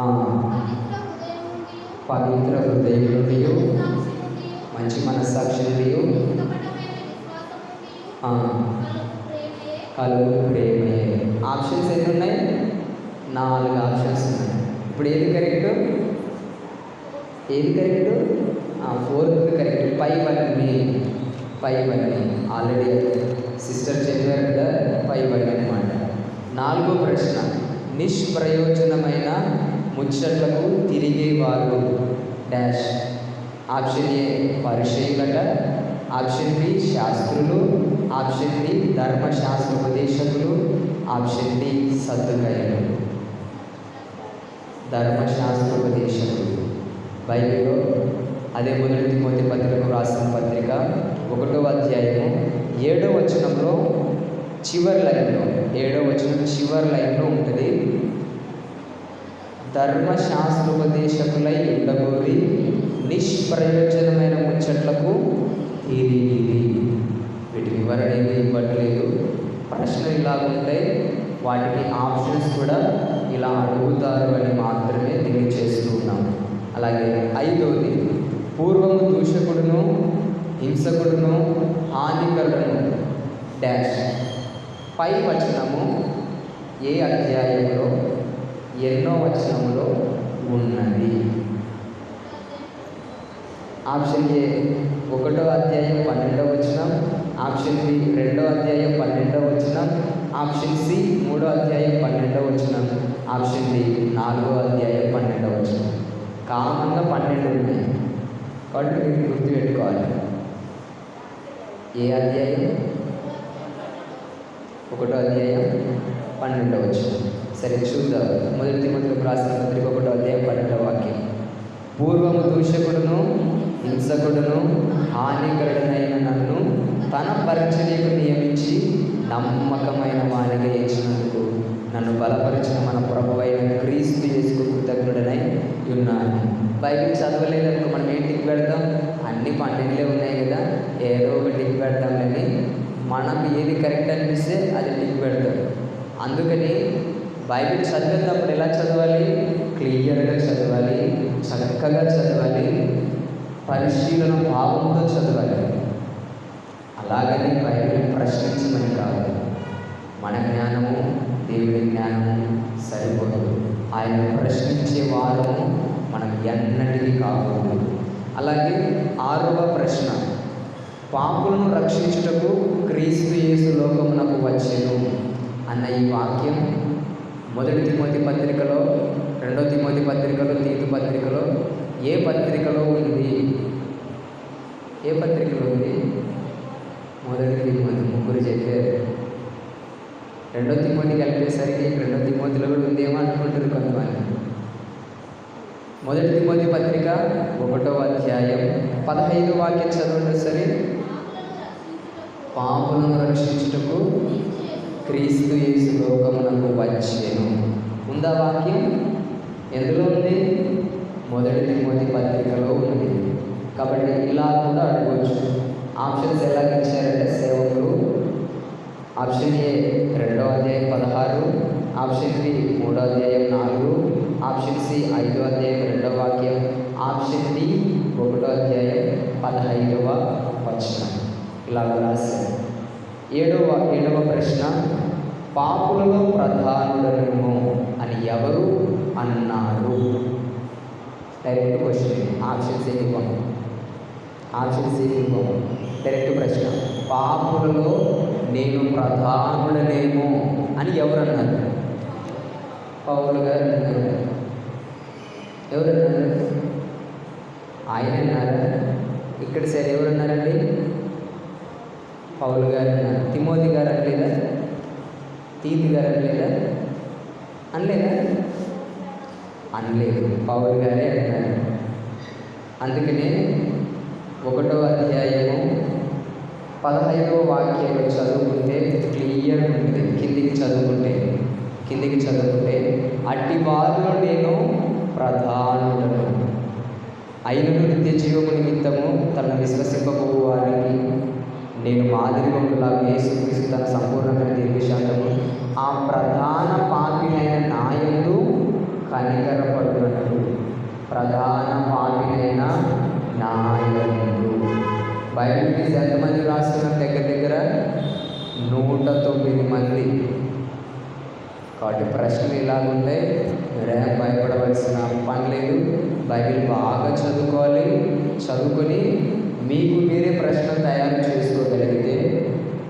ఆ, పవిత్ర హృదయం నుండి, మంచి మనస్సాక్షి నుండి కలుగు ప్రేమే. ఆప్షన్స్ ఎన్ని ఉన్నాయి? 4 ఆప్షన్స్ ఉన్నాయి. ఇప్పుడు ఏది కరెక్ట్? ఏది కరెక్ట్? 4th correct. పైవన్నీ ఆల్రెడీ సిస్టర్ చెప్పారు కదా, పైవన్నీ అనమాట. 4వ ప్రశ్న, నిష్ప్రయోజనమైన ముచ్చట్లకు తిరిగేవారు డాష్. ఆప్షన్ ఏ పరిచయులట, ఆప్షన్ బి శాస్త్రులు, ఆప్షన్ డి ధర్మశాస్త్రోపదేశకులు, ఆప్షన్ డి సద్దుకయ్యులు. ధర్మశాస్త్రోపదేశకులు బైబిల్లో అదే 1 తిమోతి పత్రికకు రాసిన పత్రిక 1వ అధ్యాయము 7వ వచనంలో చివరి లైన్లో, 7వ వచనం చివరి లైన్లో ఉంటుంది, ధర్మశాస్త్రోపదేశకులై ఉండగోరి నిష్ప్రయోజనమైన ముచ్చట్లకు తిరిగిరి. వీటి వివరణ ఏమీ ఇవ్వట్లేదు. ప్రశ్నలు ఇలాగుంటాయి, వాటికి ఆప్షన్స్ కూడా ఇలా అడుగుతారు అని మాత్రమే తెలియచేస్తూ ఉన్నాం. అలాగే 5వది, పూర్వము దూషకుడును హింసకుడును హానికరుడును డాష్. పై వచనము ఏ అధ్యాయంలో ఎన్నో వచనంలో ఉన్నది? ఆప్షన్ ఏ 1వ అధ్యాయం 12వ వచనం, ఆప్షన్ బి 2వ అధ్యాయం 12వ వచనం, ఆప్షన్ సి 3వ అధ్యాయం 12వ వచనం, ఆప్షన్ డి 4వ అధ్యాయం 12వ వచనం. కామన్గా 12 ఉన్నాయి కాబట్టి మీరు గుర్తుపెట్టుకోవాలి. ఏ అధ్యాయం? 1వ అధ్యాయం 12వ వచనం. సరే చూద్దాం. 1 తిమోతికి రాసిన పత్రిక 1వ అధ్యాయం 12వ వాక్యం, పూర్వము దూషకుడును హింసకుడును హానికరుడనైన నన్ను తన పరిచర్యకు నియమించి నమ్మకమైన వానిగా ఇచ్చినందుకు నన్ను బలపరిచిన మన ప్రభువైన క్రీస్తు యేసుకు కృతజ్ఞుడనై ఉన్నాను. బైబిల్ చదవలేదనుకో మనం ఏం టిక్ పెడతాం? అన్ని 12 ఉన్నాయి కదా, ఏదో ఒక టిక్ పెడతామని మనకు ఏది కరెక్ట్ అనిపిస్తే అది టిక్ పెడతాం. అందుకని బైబిల్ చదివేటప్పుడు ఎలా చదవాలి? క్లియర్గా చదవాలి, చక్కగా చదవాలి, పరిశీలన భావంతో చదవాలి. అలాగని బైబిల్ ప్రశ్నించమని కాదు. మన జ్ఞానము దేవుడి జ్ఞానము సరిపోదు. ఆయన ప్రశ్నించే వారము మనం ఎన్నటికీ కాకూడదు. అలాగే 6వ ప్రశ్న, పాపులను రక్షించుటకు క్రీస్తు యేసు లోకమునకు వచ్చెను అన్న ఈ వాక్యం 1 తిమోతి పత్రికలో, 2వ తిమోతి పత్రికలో, తీతు పత్రికలో ఏ పత్రికలో ఉంది? ఏ పత్రికలో ఉంది? 1 తిమోతి, ముగ్గురు చెప్పారు. 2వ తిమోతి కలిపేసరికి 2వ తిమోతిలో కూడా ఉందేమో అనుకుంటారు కొంతమంది. 1 తిమోతి పత్రిక 1వ అధ్యాయం 15వ వాక్యం చదవండి సరే. పాపులను రక్షించుటకు క్రీస్తు యేసు లోకమునకు వచ్చెను. ఉందా వాక్యం? ఎందులో ఉంది? 1 తిమోతి పత్రికలో ఉంది. కాబట్టి ఇలా కూడా అడగవచ్చు. ఆప్షన్స్ ఎలా ఇచ్చారంటే సేవకులు, ఆప్షన్ ఏ 2వ అధ్యాయం 16, ఆప్షన్ బి 3వ అధ్యాయం 4, ఆప్షన్ సి 5వ అధ్యాయం 2వ వాక్యం, ఆప్షన్ డి 1వ అధ్యాయం 15వ వచనం. ఇలా రాశారు. 7వ ప్రశ్న, పాపులలో ప్రధానుడనేమో అని ఎవరు అన్నారు? Direct question. ఆప్షన్స్ ఏమి ఇవ్వము, ఆప్షన్స్ ఏమి ఇవ్వము, డైరెక్ట్ ప్రశ్న. పాపులలో నేను ప్రధానుడనేమో అని ఎవరు అన్నారు? పౌలు గారు అన్నారు. ఎవరన్నారు? ఆయన అన్నారా? ఇక్కడ సరే ఎవరన్నారండి? పౌలు గారు అన్నారు. తిమోతి గారు అనలేదా? తీతు గారు అనలేదా? అనలేదా? అనలేదు, పౌలు గారే అన్నారు. అందుకనే 1వ అధ్యాయము 15వ వాక్యంలో చదువుకుంటే క్లియర్ ఉంటుంది. కిందికి చదువుకుంటే అట్టి వారిలో నేను ప్రధానుడను అయినను నిత్య జీవము నిమిత్తము తన విశ్వసింపబోవు వారికి నేను మాదిరిగా యేసుక్రీస్తు తన సంపూర్ణమైన దీర్ఘశాంతము ఆ ప్రధాన పాపినైన నాయందు కనికరపడు ప్రధాన పాపినైన నా యందు. బైబిల్ ఫీజు ఎంతమంది రాస్తున్నారు? దగ్గర దగ్గర 109 మంది. కాబట్టి ప్రశ్నలు ఇలాగుంటాయి. మీరేం భయపడవలసిన పని లేదు. బైబిల్ బాగా చదువుకోవాలి. చదువుకొని మీకు మీరే ప్రశ్న తయారు చేసుకోగలిగితే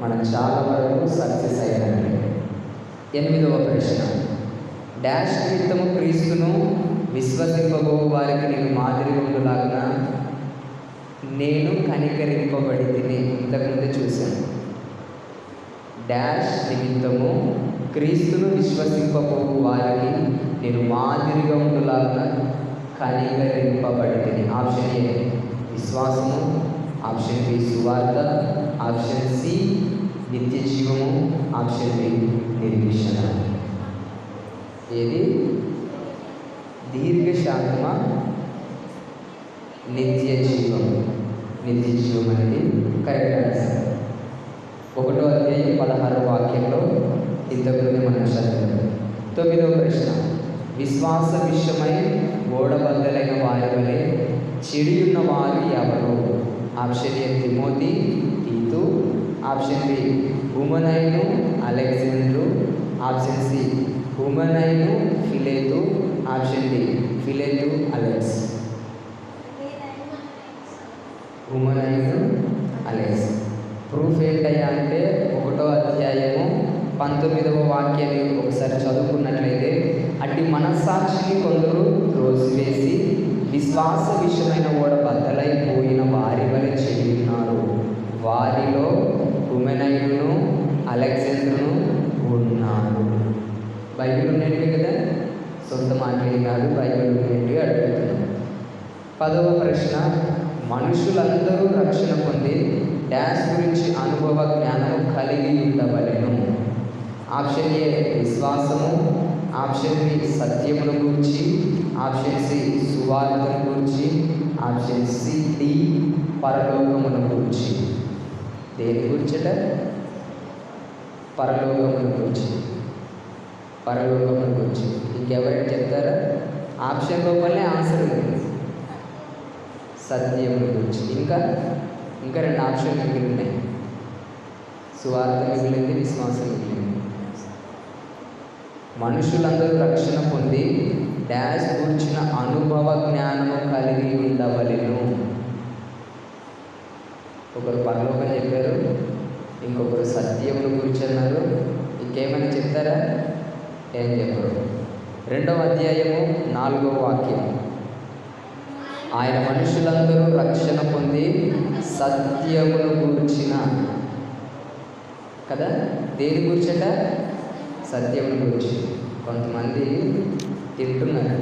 మనం చాలా వరకు సక్సెస్ అయ్యారండి. 8వ ప్రశ్న, డాష్ నిమిత్తము క్రీస్తును విశ్వసింపబో వారికి నేను మాదిరిగా ఉండలాగా నేను కనికరింపబడి తిని. ఇంతకుముందే చూశాను. డాష్ నిమిత్తము క్రీస్తును విశ్వసింపబో వారికి నేను మాదిరిగా ఉండలాగా కనికరింపబడి తిని. ఆప్షన్ ఏ విశ్వాసము, ఆప్షన్ బి సువార్త, ఆప్షన్ సి నిత్య జీవము, ఆప్షన్ బి నిర్విషణ. ఏది? దీర్ఘశాంతమా నిత్య జీవం? నిత్య జీవం అనేది కరెక్ట్ ఆన్సర్. 1వ అధ్యాయం 16వ వాక్యంలో ఇంతకుముందే మనం చదివాం. 9వ ప్రశ్న, విశ్వాస విషయమై ఓడబద్దలైన వారి వలె చెడియున్న వారు ఎవరు? ఆప్షన్ ఏ తిమోతి, తీతు, ఆప్షన్ బి హుమనైను, అలెగ్జాండ్రు, ఆప్షన్ సి హుమనైను, ఫిలేతు, ఆప్షన్ డి ఫిలేతు, అలెక్స్. హుమనైను, అలెక్స్. ప్రూఫ్ ఏంటయ్యా అంటే 1వ అధ్యాయము 19వ వాక్యాన్ని ఒకసారి చదువుకున్నట్లయితే, అట్టి మనస్సాక్షిని కొందరు త్రోసివేసి విశ్వాస విషయమైన ఓడ బద్దలైపోయిన వారి వలె చెడియున్నారు. వారిలో హుమెనైను, అలెగ్జాండ్రును ఉన్నారు. బైబిల్ ఉండేటివి కదా, సొంత మాటలు కాదు, బైబిల్ ఉండేటివి అడుగుతున్నాం. 10వ ప్రశ్న, మనుషులందరూ రక్షణ పొంది డాష్ గురించి అనుభవ జ్ఞానము కలిగి ఉండవలెను. ఆప్షన్ ఏ విశ్వాసము, ఆప్షన్ బి సత్యమును గురించి, ఆప్షన్ సి సువార్తను గురించి, ఆప్షన్ సి డి పరలోకమును గురించి. దేని గురించట? పరలోకమును గురించి. పరలోకమును గురించి. ఇంకెవరైనా చెప్తారా? ఆప్షన్ లోపలనే ఆన్సర్ ఉంది. సత్యమును గురించి. ఇంకా 2 ఆప్షన్లు మిగిలి ఉన్నాయి. సువార్త మిగిలింది, విశ్వాసం మిగిలింది. మనుషులందరూ రక్షణ పొంది డాష్ గురించిన అనుభవ జ్ఞానము కలిగి ఉండవలెను. ఒకరు పరలోకం చెప్పారు, ఇంకొకరు సత్యమును గురించి అన్నారు. ఇంకేమైనా చెప్తారా? ఏం చెప్పరు. 2వ అధ్యాయము 4వ వాక్యం, ఆయన మనుషులందరూ రక్షణ పొంది సత్యమును గురించిన కదా. దేని గురించట? సత్యమును గురించి. కొంతమంది తింటున్నారు.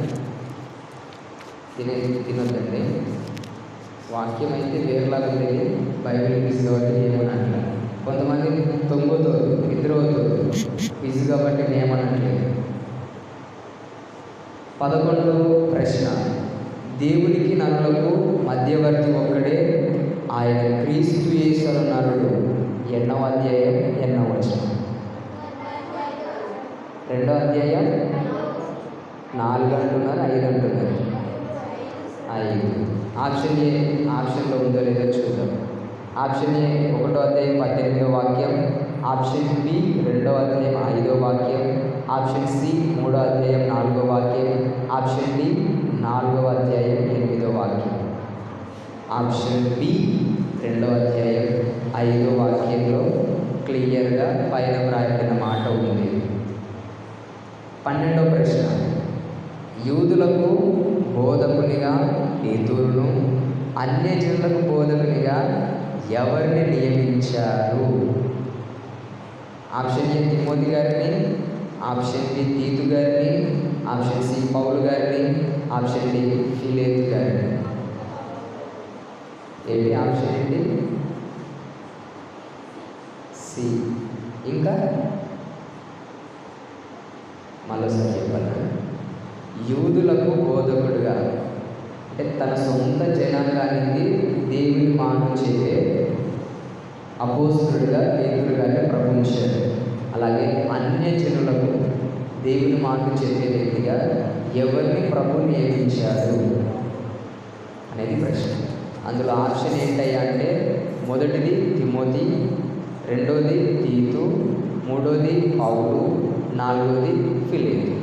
తినొద్దండి. వాక్యం అయితే వేరులాగా ఉండేది, బైబిల్ ఫీజు కాబట్టి ఏమనట్లేదు. కొంతమంది తొంగుతారు, నిద్రపోతారు, ఫీజు కాబట్టి ఏమనట్లేదు. 11వ ప్రశ్న, దేవునికి నరులకు మధ్యవర్తి ఒక్కడే, ఆయన క్రీస్తు యేసు నరుడు. 8వ అధ్యాయం 8వ వచనం. 2వ అధ్యాయం 4 అంటున్నారు, 5 అంటున్నారు. 5. ఆప్షన్ ఏ ఆప్షన్లో ఉందో లేదో చూద్దాం. ఆప్షన్ ఏ 1వ అధ్యాయం 18వ వాక్యం, ఆప్షన్ బి 2వ అధ్యాయం 5వ వాక్యం, ఆప్షన్ సి 3వ అధ్యాయం 4వ వాక్యం, ఆప్షన్ డి 4వ అధ్యాయం 8వ వాక్యం. ఆప్షన్ బి 2వ అధ్యాయం 5వ వాక్యంలో క్లియర్గా పైన వ్రాయబడిన మాట ఉంది. 12వ ప్రశ్న, యూదులకు బోధకునిగా పేతురును, అన్యజనులకు బోధకునిగా ఎవరిని నియమించారు? ఆప్షన్ ఏ తిమోతి గారిని, ఆప్షన్ బి తీతు గారిని, ఆప్షన్ సి పౌలు గారిని, ఆప్షన్ డి ఫిలేతు గారిని. ఏంటి ఆప్షన్ ఏంటి? సి. ఇంకా మరోసారి చెప్పాలి. యూదులకు బోధకుడుగా అంటే తన సొంత జనాంగానికి దేవుని మాట చెప్పే అపోస్తులుగా పేతురు గారిని ప్రపంచాడు. అలాగే అన్యజనులకు దేవుని మాట చెప్పే వ్యక్తిగా ఎవరిని ప్రభు నియమించాడు అనేది ప్రశ్న. అందులో ఆప్షన్ ఏంటయ్యా అంటే మొదటిది తిమోతి, రెండోది తీతు, మూడోది పౌలు, నాలుగోది ఫిలిప్పు.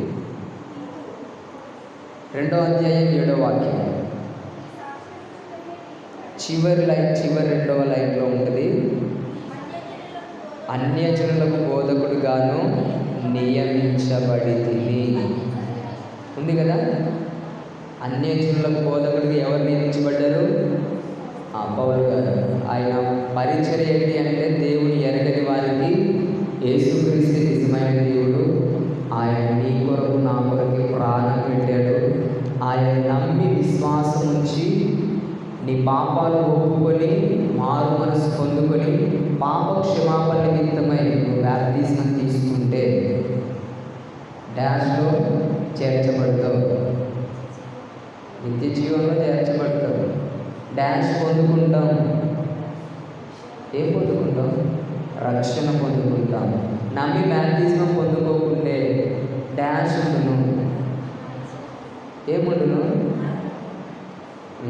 2వ అధ్యాయం 7వ వాక్యం చివరి 2వ లైన్లో ఉంటుంది, అన్యజనులకు బోధకుడుగాను నియమించబడితిని ఉంది కదా. అన్యజనులకు బోధకుడికి ఎవరు నియమించబడ్డారు? పౌలు గారు. ఆయన పరిచర్య ఏంటి అంటే దేవుని ఎరగని వారికి యేసుక్రీస్తు నిజమైన దేవుడు, ఆయన నీ కొరకు నా కొరకు ప్రాణం పెట్టాడు, ఆయన నమ్మి విశ్వాసం ఉంచి నీ పాపాలు ఒప్పుకొని మారు మనసు పొందుకొని పాప క్షమాపణ నిమిత్తమై నువ్వు బాప్తిస్మం తీసుకుంటే డాష్లో చేర్చబడతావు, నిత్య జీవంలో చేర్చబడతావు. డాష్ పొందుకుంటాం. ఏం పొందుకుంటాం? రక్షణ పొందుకుంటాం. నమ్మి బాప్తిస్మం పొందుకోకుంటే డాష్ ఉండును. ఏముండును?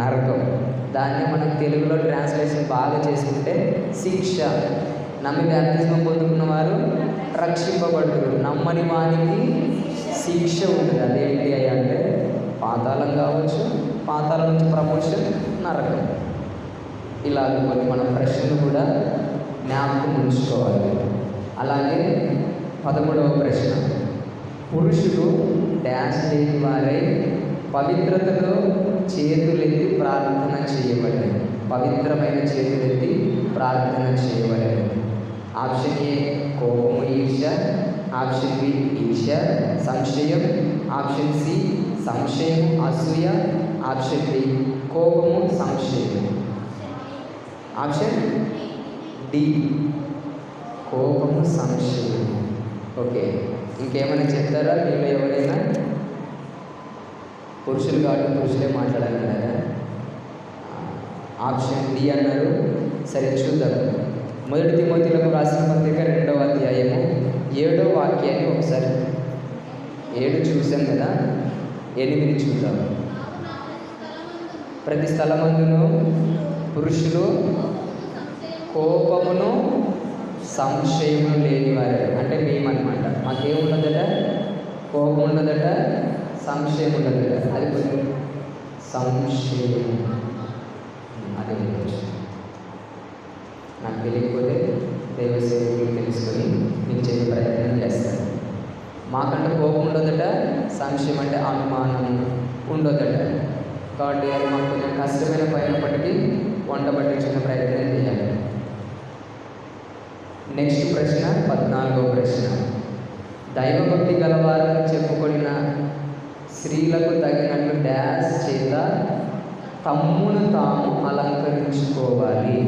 నరకం. దాన్ని మనం తెలుగులో ట్రాన్స్లేషన్ బాగా చేసుకుంటే శిక్ష. నమ్మి బాప్తిస్మం పొందుకున్న వారు రక్షింపబడరు, నమ్మని వారికి శిక్ష ఉంటుంది. అదేంటి అయ్యా అంటే పాతాళం కావచ్చు, పాతాళం నుంచి ప్రమోషన్, నరకం. ఇలా కొన్ని మన ప్రశ్నలు కూడా జ్ఞాపకం ఉంచుకోవాలి. అలాగే 13వ ప్రశ్న, పురుషుడు డాష్ లేని వారై పవిత్రతలో చేతులెత్తి ప్రార్థన చేయబడేది. పవిత్రమైన చేతులెత్తి ప్రార్థన చేయబడేది. ఆప్షన్ ఏ కోపము ఈర్ష్య, ఆప్షన్ బి ఈర్ష్య సంశయం, ఆప్షన్ సి సంశయం అసూయ, ఆప్షన్ డి కోపము సంశయం, ఆప్షన్ డి కోపము సంశయం. ఓకే, ఇంకేమైనా చెప్తారా? మీరు ఎవరైనా పురుషులు కాబట్టి పురుషులే మాట్లాడాలన్నారా? ఆప్షన్ డి అన్నారు. సరే చూద్దాం. 1 తిమోతిలకు రాసిన పత్రిక 2వ అధ్యాయము 7వ వాక్యాన్ని ఒకసారి 7 చూసాం కదా, 8 చూద్దాం. ప్రతి స్థలమందును పురుషులు కోపమును సంశయము లేనివారు. అంటే మేమన్నమాట. మాకేముండదట? కోపం ఉండదట, సంశయం ఉండదట. అది కొంచెం సంశయం అదే నాకు తెలియకపోతే దైవసేవకులు తెలుసుకొని మీకు చెప్పే ప్రయత్నం చేస్తాను. మాకంటే కోపం ఉండదట, సంశయం అంటే అనుమానం ఉండదట. కాబట్టి అది మాకు కొంచెం కష్టమైన పైనప్పటికీ వంట పట్టించుకునే ప్రయత్నం చేయాలి. నెక్స్ట్ ప్రశ్న 14వ ప్రశ్న, దైవభక్తి గలవారని చెప్పుకొనిన స్త్రీలకు తగినట్లు డాష్ చేత తమ్మును తాము అలంకరించుకోవాలి.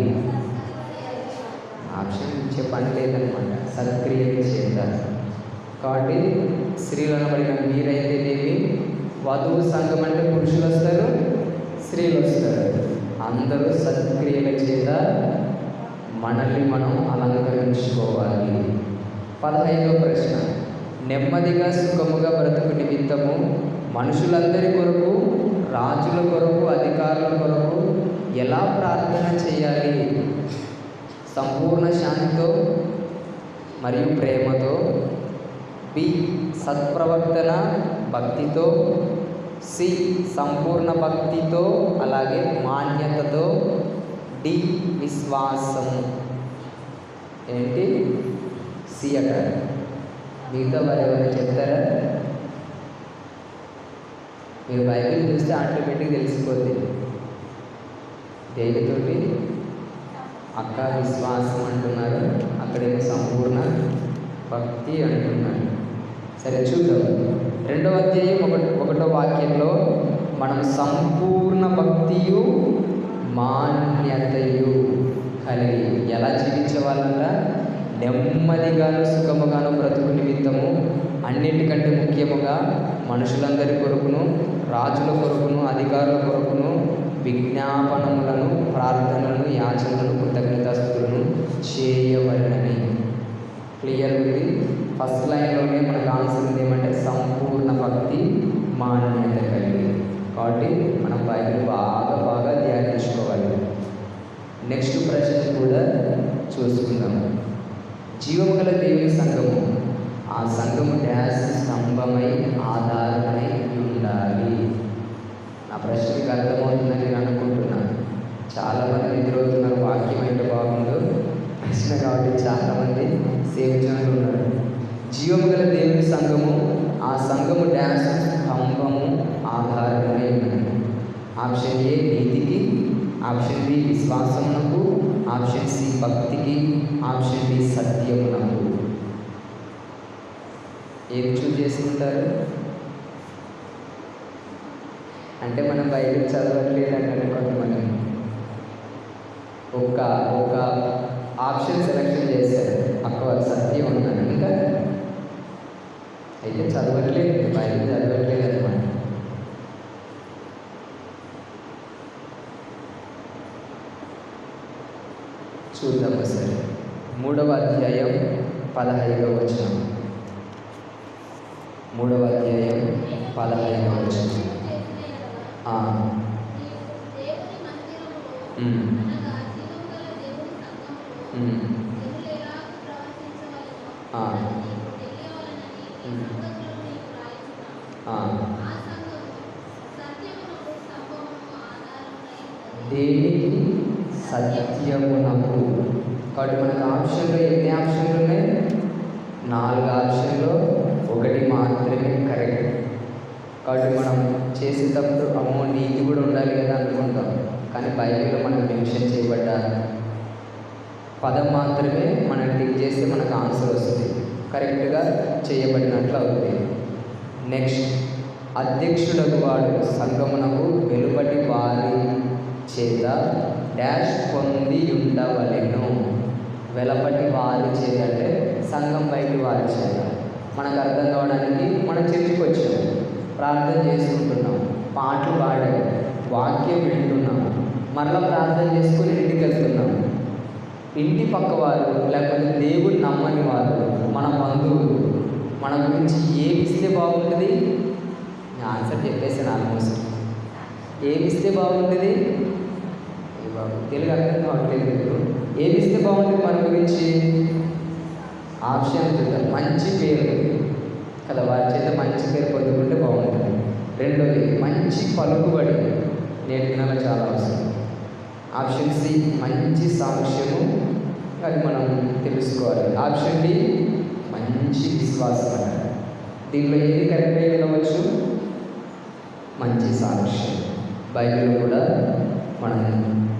ఆప్షన్ ఇచ్చే పని లేదనమాట. సత్క్రియలు చేస్తారు. కాబట్టి స్త్రీలను పడిన మీరైతేనేమి, వధువు సంఘం అంటే పురుషులు వస్తారు, స్త్రీలు వస్తారు. అందరూ సత్క్రియల చేత మనల్ని మనం అలంకరించుకోవాలి. 15వ ప్రశ్న, నెమ్మదిగా సుఖముగా బ్రతుకు నిమిత్తము మనుషులందరి కొరకు, రాజుల కొరకు, అధికారుల కొరకు ఎలా ప్రార్థన చేయాలి? సంపూర్ణ శాంతితో మరియు ప్రేమతో, బి సత్ప్రవర్తన భక్తితో, సి సంపూర్ణ భక్తితో అలాగే మాన్యతతో, డి విశ్వాసం. ఏంటి? సి అట. మిగతా వారు ఎవరైనా చెప్తారా? మీరు బైబిల్ చూస్తే ఆటోమేటిక్గా తెలిసిపోతుంది. దేనితోటి అక్క విశ్వాసం అంటున్నారు, అక్కడేమో సంపూర్ణ భక్తి అంటున్నారు. సరే చూద్దాం. 2వ అధ్యాయం 1వ వాక్యంలో మనం సంపూర్ణ భక్తియు మాన్యతయు కలిగి ఎలా జీవించేవాళ్ళంట? నెమ్మదిగాను సుఖముగాను బ్రతుకు నిమిత్తము అన్నిటికంటే ముఖ్యముగా మనుషులందరి కొరకును, రాజుల కొరకును, అధికారుల కొరకును విజ్ఞాపనములను, ప్రార్థనలను, యాచనలను, కృతజ్ఞతాస్తుతులను చేయవలెనని. క్లియర్ ఉంది. ఫస్ట్ లైన్లోనే మనకు ఆన్సర్ ఉంది ఏమంటే సంపూర్ణ భక్తి మాన్యత కలిగి. కాబట్టి మనం బైబిల్ బాగా బాగా ధ్యానించుకోవాలి. నెక్స్ట్ ప్రశ్న కూడా చూసుకుందాం. జీవము గల దేవుని సంఘము, ఆ సంఘము డ్యాష్ స్తంభమై ఆధారమై ఉండాలి. నా ప్రశ్నకి అర్థమవుతుందని నేను అనుకుంటున్నాను. చాలామంది నిద్రవుతున్నారు, వాక్యం అయితే బాగుందో ప్రశ్న కాబట్టి చాలామంది సేవకులు ఉన్నారు. జీవము గల దేవుని సంఘము, ఆ సంఘము డ్యాష్ స్తంభము ఆధారమై ఉన్నది. ఆప్షన్ ఏ నీతికి, ఆప్షన్ బి విశ్వాసమునకు, ఆప్షన్ సి భక్తికి, ఆప్షన్ డి సత్యమునకు. ఏది చూజ్ చేసుకుంటారు? అంటే మనం బైబిల్ చదవట్లేదు అంటే కొంతమంది ఒక ఆప్షన్ సెలెక్షన్ చేశారు, అక్కడ సత్యం ఉన్నాను, ఇంకా అయితే చదవట్లేదు, బైబిల్ చదవట్లేదు అనమాట. చూద్దాము సరే. 3వ అధ్యాయం 15వ వచనం. 3వ అధ్యాయం 15వ వచనం. దేనికి? సత్యమునకు. కాబట్టి మనకు ఆప్షన్లో ఎన్ని ఆప్షన్లు ఉన్నాయి? 4 ఆప్షన్లో 1 మాత్రమే కరెక్ట్. కాబట్టి మనం చేసేటప్పుడు అమ్మో నీతి కూడా ఉండాలి కదా అనుకుంటాం, కానీ బైబిల్లో మనకు మెన్షన్ చేయబడ్డ పదం మాత్రమే మనం టిక్ చేస్తే మనకు ఆన్సర్ వస్తుంది, కరెక్ట్గా చేయబడినట్లు అవుతుంది. నెక్స్ట్, అధ్యక్షుడకు వాడు సంఘమునకు వెలుపటి వారి చేత డాష్ పొంది ఉండవలెను. వెలపటి వారి చేత అంటే సంఘం బయటి వారి చేత. మనకు అర్థం కావడానికి మనం చర్చికి వచ్చాము, ప్రార్థన చేసుకుంటున్నాం, పాటలు పాడాము, వాక్యం వింటున్నాం, మరలా ప్రార్థన చేసుకుని ఇంటికి వెళ్తున్నాం. ఇంటి పక్క వారు లేకపోతే దేవుడు నమ్మని వారు, మన బంధువులు మన గురించి ఏమి ఇస్తే బాగుంటుంది? నేను ఆన్సర్ చెప్పేసాను ఆల్మోస్ట్. ఏమి ఇస్తే బాగుంటుంది? బాబు తెలుగు అర్థం కావట్లేదు. ఏమి ఇస్తే బాగుంటుంది మన గురించి? ఆప్షన్ చూద్దాం. మంచి పేరు కదా, వారి చేత మంచి పేరు పొందుకుంటే బాగుంటుంది. రెండోది, మంచి పలుకుబడి నేటి దినాల్లో చాలా అవసరం. ఆప్షన్ సి, మంచి సాక్ష్యము, అది మనం తెలుసుకోవాలి. ఆప్షన్ డి, మంచి విశ్వాసం అంటారు. దీంట్లో ఏది కరెక్ట్ అయి వినవచ్చు? మంచి సాక్ష్యం. బైబిల్ కూడా మనం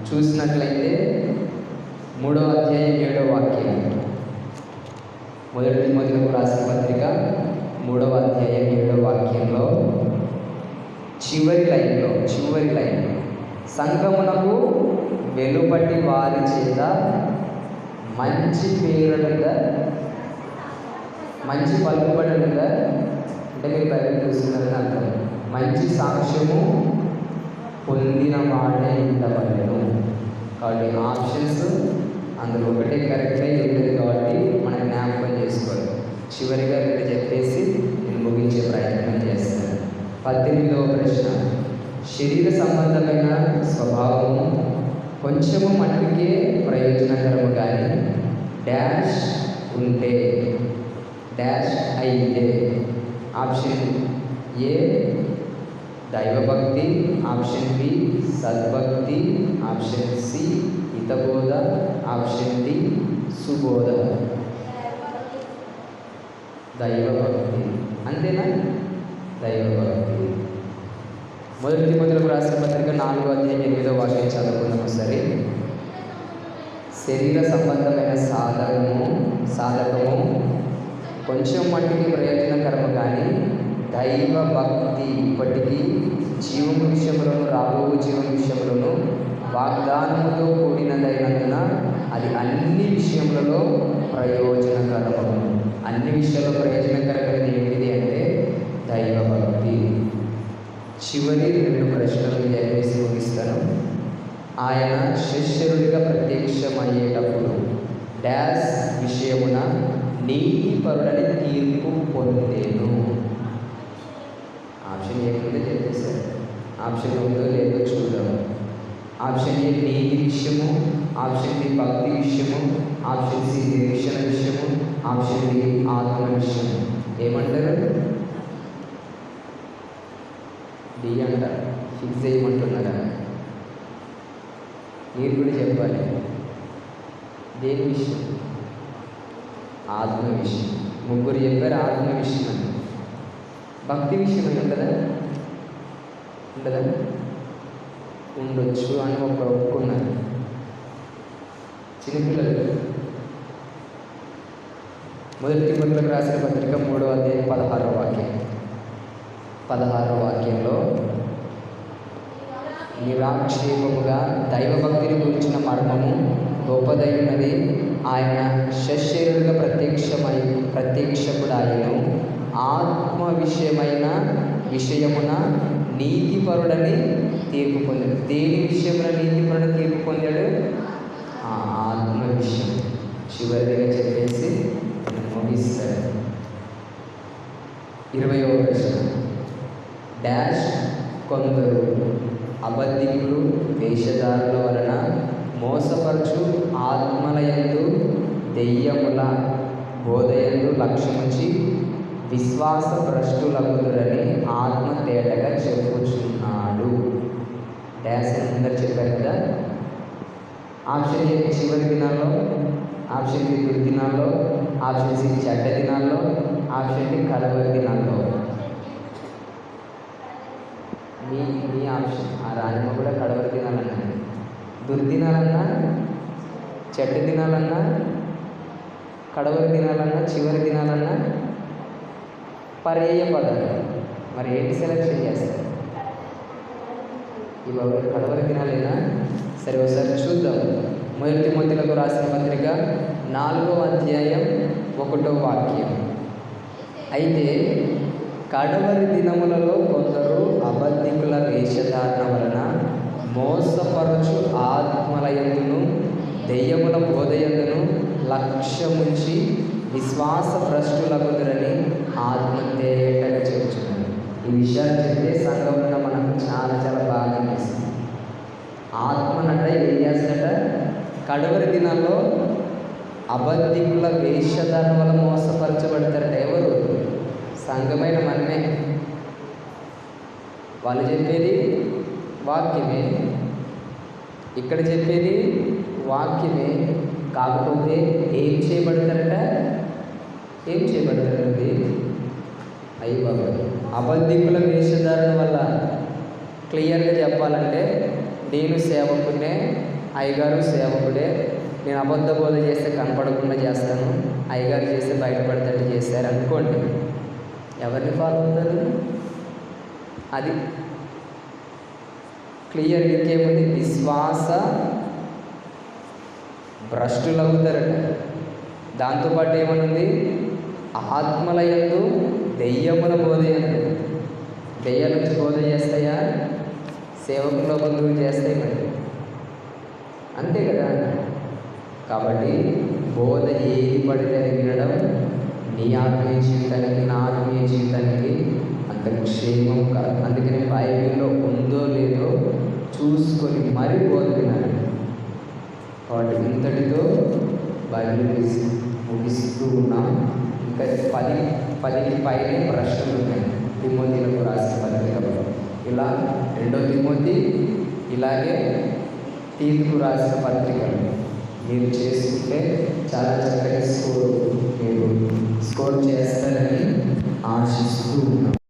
చూసినట్లయితే 3వ అధ్యాయం 7వ వాక్యం, 1 తిమోతికి రాసిన పత్రిక 3వ అధ్యాయం 7వ వాక్యంలో చివరి లైన్ సంఘమునకు వెలుపటి వారి చేత మంచి పేరుగా, మంచి పలుకుబడిగా, అంటే మీరు బైబిల్ చూస్తున్నారని అర్థం, మంచి సాక్ష్యము పొందిన వాడే ఉండవలెను. కాబట్టి ఆప్షన్స్ అందులో ఒకటే కరెక్ట్ అయి ఉంటుంది కాబట్టి మనం జ్ఞాపకం చేసుకోవాలి. చివరిగా రెండు చెప్పేసి నేను ముగించే ప్రయత్నం చేస్తాను. 18వ ప్రశ్న, శరీర సంబంధమైన స్వభావము కొంచెము మట్టుకే ప్రయోజనకరము కానీ డాష్ ఉంటే డాష్ అయితే. ఆప్షన్ ఏ దైవభక్తి, ఆప్షన్ బి సద్భక్తి, ఆప్షన్ సి హితబోధ, ఆప్షన్ డి సుబోధ. దైవభక్తి అంతేనా? దైవభక్తి. 1 తిమోతికి రాసిన పత్రిక 4వ అధ్యాయం 8వ వాక్యం చదువుకుందాము సరే. శరీర సంబంధమైన సాధకము కొంచెం మట్టికి ప్రయోజనకరము కానీ దైవ భక్తి ఇప్పటికీ జీవము విషయంలోను రాబో జీవన విషయంలోను వాగ్దానముతో కూడినదైనందున అది అన్ని విషయములలో ప్రయోజనకరము. అన్ని విషయాల్లో ప్రయోజనకరమైనది ఏంటిది అంటే దైవ భక్తి. చివరి 2 ప్రశ్నలు దయచేసి ముగిస్తాను. ఆయన శిష్యుడిగా ప్రత్యక్షమయ్యేటప్పుడు డాష్ విషయమున నీతిపరుడని తీర్పు పొందేను. ఆప్షన్ ఏ కింద చెప్పేశారు. ఆప్షన్ ఉందో లేదో చూద్దాం. ఆప్షన్ ఏ నీతి విషయము, ఆప్షన్ బి భక్తి విషయము, ఆప్షన్ సి నిరీక్షణ విషయము, ఆప్షన్ డి ఆత్మ విషయము. ఏమంటారు? డి అంటారు. ఫిక్స్ చేయమంటున్నారా? మీరు కూడా చెప్పాలి. దేని విషయం? ఆత్మ విషయం. ముగ్గురు చెప్పారు ఆత్మ విషయం అని. భక్తి విషయం అని ఉంటుందా? ఉంటుందా? ఉండొచ్చు అని ఒప్పుకున్నారు. చిన్నపిల్లలు మొదటి తిమోతిలకు రాసిన పత్రిక 3వ అధ్యాయం 16వ వాక్యం. 16వ వాక్యంలో నిరాక్షేపముగా దైవభక్తిని గురించిన మర్మము గొప్పదైనది. ఆయన శరీరుగా ప్రత్యక్షకుడాయను. ఆత్మ విషయమున నీతిపరుడని తీర్పు పొందాడు. దేని విషయమున నీతిపరుడని తీర్పు పొందాడు? ఆత్మ విషయం. చివరిగా చెప్పేసి ముగిస్తాడు. 20వ ప్రశ్న. డాష్ కొందరు అబద్ధికులు వేషధారుల వలన మోసపరచు ఆత్మలయందు దెయ్యముల బోధయందు లక్ష్యముంచి విశ్వాస భ్రష్టులగుదురని ఆత్మ తేటగా చెప్పుచున్నాడు. డాష్ అని ముందర చెప్పారు కదా. ఆప్షన్ ఏ చివరి దినాల్లో, ఆప్షన్ బి దుర్దినాల్లో, ఆప్షన్ సి చెడ్డ దినాల్లో, ఆప్షన్ డి కడవరి దినాల్లో. మీ ఆప్షన్. ఆ రాజమ్మ కూడా కడవరి దినాలన్నా, దుర్దినాలన్నా, చెడ్డ దినాలన్నా, కడవరి దినాలన్నా, చివరి దినాలన్నా పర్యాయ పదాలు. మరి ఏంటి సెలెక్షన్ చేస్తారు? ఇవాళ కడవరి దినాలేనా? సరే ఒకసారి చూద్దాం. మొదటి తిమోతిలకు రాసిన పత్రిక 4వ అధ్యాయం 1వ వాక్యం. అయితే కడవరి దినములలో కొందరు అబద్ధికుల వేషధారణ వలన మోసపరచు ఆత్మలయందును దెయ్యముల బోధయందును లక్ష్యముంచి విశ్వాస భ్రష్టులగుదురని ఆత్మ తేటగా చెబుతున్నాడు. ఈ విషయాలు చెప్తే సంఘంలో మనకు చాలా చాలా బాగా అనిపిస్తుంది. ఆత్మనట ఏం చేస్తుందట? కడవరి దినాల్లో అబద్ధికుల వేషధారణ వల్ల మోసపరచబడతారట. ఎవరు? సంఘమైన మనమే. వాళ్ళు చెప్పేది వాక్యమే, ఇక్కడ చెప్పేది వాక్యమే. కాకపోతే ఏం చేయబడతారట? ఏం చేయబడతారండి? అయ్యి బాబా, అబద్ధికుల వేషధారణ వల్ల క్లియర్గా చెప్పాలంటే నేను సేవకుడే, అయ్యగారు సేవకుడే. నేను అబద్ధ బోధ చేస్తే కనపడకుండా చేస్తాను, అయ్యగారు చేస్తే బయటపడేటట్టు చేశారు అనుకోండి. ఎవరిని ఫాలో అవుతారు? అది క్లియర్. ఇంకేముంది? విశ్వాస భ్రష్టులవుతారట. దాంతోపాటు ఏమనుంది? ఆత్మలయందు దెయ్యముల బోధయందు. దెయ్యాల నుంచి బోధ చేస్తాయా? సేవకుల బంధువులు చేస్తాయి మరి, అంతే కదా. కాబట్టి బోధ ఏది పడితే వినడం నీ ఆత్మీయ జీవితానికి, నా ఆత్మీయ జీవితానికి అంత క్షేమం కాదు. అందుకని బైబిల్లో ఉందో లేదో చూసుకొని మరీ బోధ వినాలి. కాబట్టి ఇంతటితో బైబిల్ ముగిస్తూ ఉన్నాం. ఇంకా 10కి పైనే ప్రశ్నలు ఉన్నాయి తిమోతిలకు రాసిన పత్రికలో. ఇలా 2వ తిమోతి, ఇలాగే తీతుకు రాసిన పత్రికలు మీరు చేసుకుంటే చాలా చక్కగా మీరు స్కోర్ చేస్తారని ఆశిస్తూ ఉన్నాం.